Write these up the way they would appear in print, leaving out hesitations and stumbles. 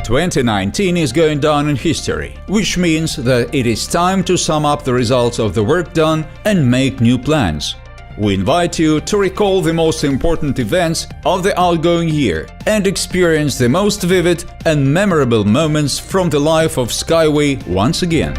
2019 is going down in history, which means that it is time to sum up the results of the work done and make new plans. We invite you to recall the most important events of the outgoing year and experience the most vivid and memorable moments from the life of SkyWay once again.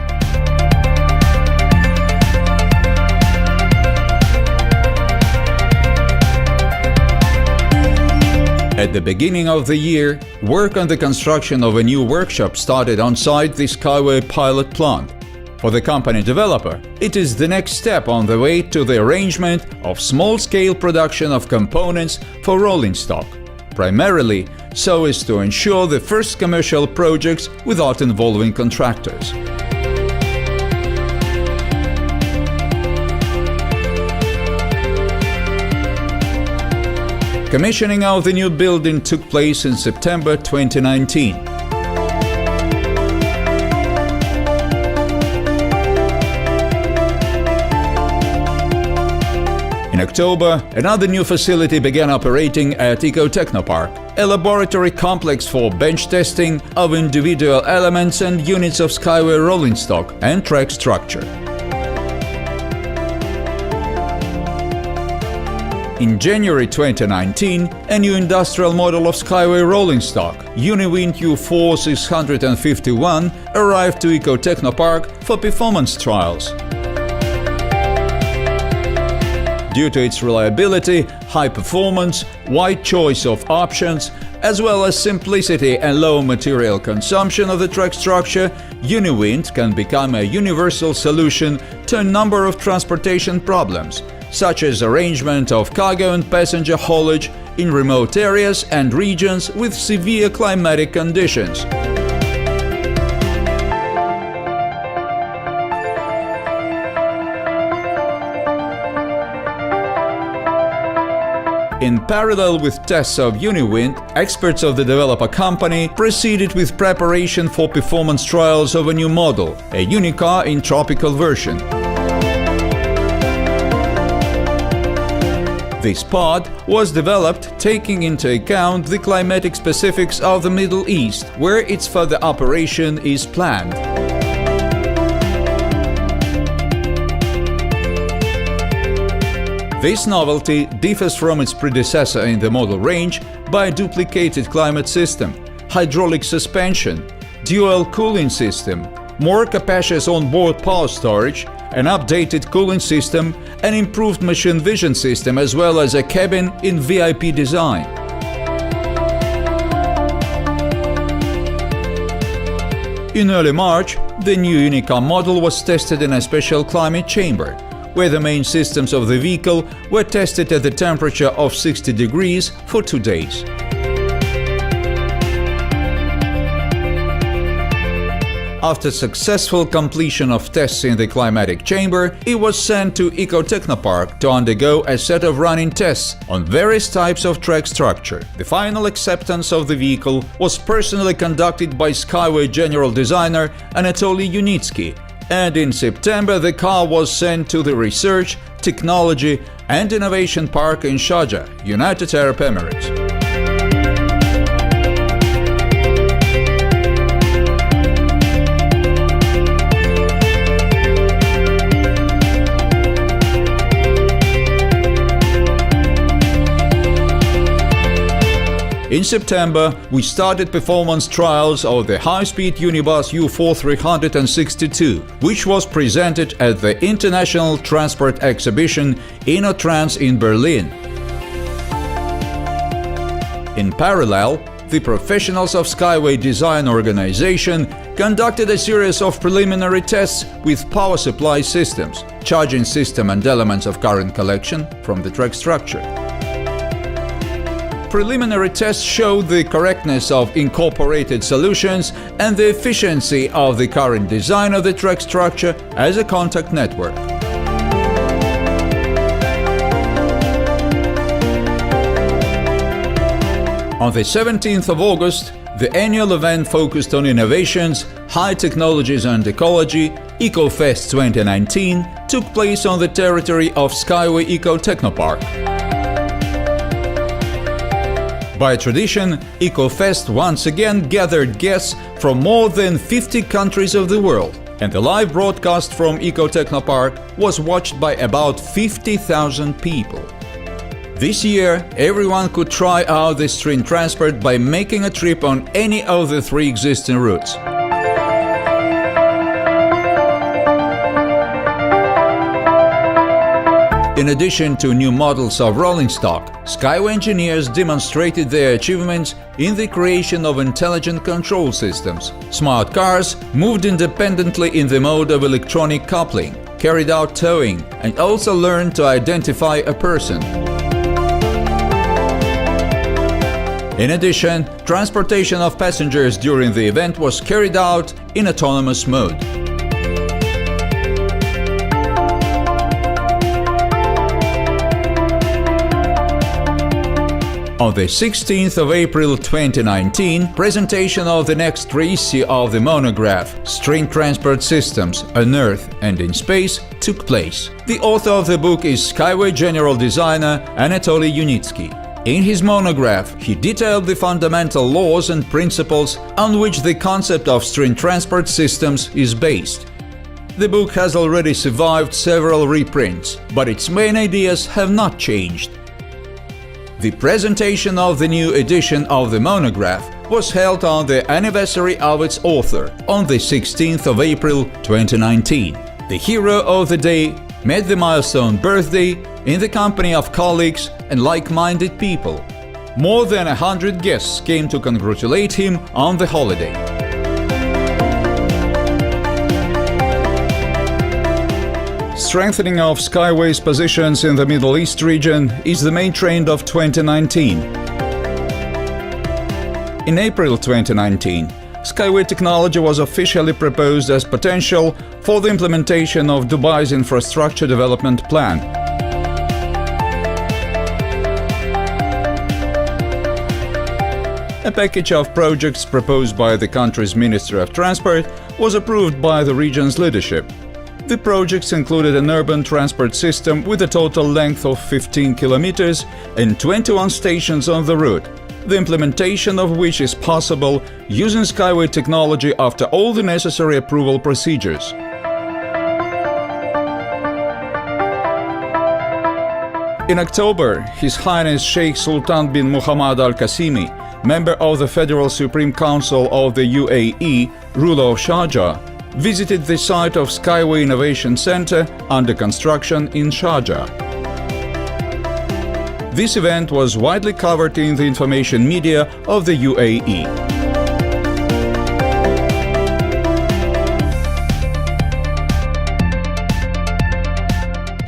At the beginning of the year, work on the construction of a new workshop started on-site the SkyWay pilot plant. For the company developer, it is the next step on the way to the arrangement of small-scale production of components for rolling stock, primarily so as to ensure the first commercial projects without involving contractors. Commissioning of the new building took place in September 2019. In October, another new facility began operating at Eco-Technopark, a laboratory complex for bench testing of individual elements and units of SkyWay rolling stock and track structure. In January 2019, a new industrial model of SkyWay rolling stock, Uniwind U4-651, arrived to Eco-Technopark for performance trials. Due to its reliability, high performance, wide choice of options, as well as simplicity and low material consumption of the track structure, Uniwind can become a universal solution to a number of transportation problems, such as arrangement of cargo and passenger haulage in remote areas and regions with severe climatic conditions. In parallel with tests of Uniwind, experts of the developer company proceeded with preparation for performance trials of a new model, a unicar in tropical version. This pod was developed taking into account the climatic specifics of the Middle East, where its further operation is planned. This novelty differs from its predecessor in the model range by a duplicated climate system, hydraulic suspension, dual cooling system, more capacious onboard power storage, an updated cooling system, an improved machine vision system, as well as a cabin in VIP design. In early March, the new unicar model was tested in a special climate chamber, where the main systems of the vehicle were tested at the temperature of 60 degrees for 2 days. After successful completion of tests in the climatic chamber, it was sent to Eco-Technopark to undergo a set of running tests on various types of track structure. The final acceptance of the vehicle was personally conducted by SkyWay general designer Anatoly Unitsky, and in September the car was sent to the Research, Technology and Innovation Park in Sharjah, United Arab Emirates. In September, we started performance trials of the high-speed Unibus U4-362, which was presented at the International Transport Exhibition InnoTrans in Berlin. In parallel, the professionals of SkyWay Design Organization conducted a series of preliminary tests with power supply systems, charging system and elements of current collection from the track structure. Preliminary tests showed the correctness of incorporated solutions and the efficiency of the current design of the track structure as a contact network. On the 17th of August, the annual event focused on innovations, high technologies and ecology, EcoFest 2019, took place on the territory of SkyWay Eco-Technopark. By tradition, EcoFest once again gathered guests from more than 50 countries of the world, and the live broadcast from Eco Technopark was watched by about 50,000 people. This year, everyone could try out the street transport by making a trip on any of the 3 existing routes. In addition to new models of rolling stock, SkyWay engineers demonstrated their achievements in the creation of intelligent control systems. Smart cars moved independently in the mode of electronic coupling, carried out towing, and also learned to identify a person. In addition, transportation of passengers during the event was carried out in autonomous mode. On the 16th of April 2019, presentation of the next issue of the monograph Street Transport Systems on Earth and in Space took place. The author of the book is SkyWay general designer Anatoly Unitsky. In his monograph, he detailed the fundamental laws and principles on which the concept of street transport systems is based. The book has already survived several reprints, but its main ideas have not changed. The presentation of the new edition of the monograph was held on the anniversary of its author, on the 16th of April 2019. The hero of the day met the milestone birthday in the company of colleagues and like-minded people. More than 100 guests came to congratulate him on the holiday. Strengthening of SkyWay's positions in the Middle East region is the main trend of 2019. In April 2019, SkyWay technology was officially proposed as potential for the implementation of Dubai's infrastructure development plan. A package of projects proposed by the country's Ministry of Transport was approved by the region's leadership. The projects included an urban transport system with a total length of 15 kilometers and 21 stations on the route, the implementation of which is possible using SkyWay technology after all the necessary approval procedures. In October, His Highness Sheikh Sultan bin Muhammad Al Qasimi, member of the Federal Supreme Council of the UAE, ruler of Sharjah, visited the site of SkyWay Innovation Center under construction in Sharjah. This event was widely covered in the information media of the UAE.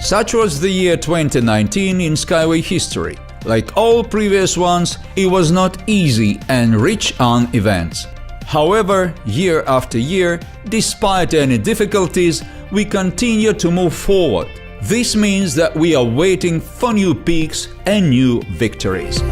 Such was the year 2019 in SkyWay history. Like all previous ones, it was not easy and rich on events. However, year after year, despite any difficulties, we continue to move forward. This means that we are waiting for new peaks and new victories.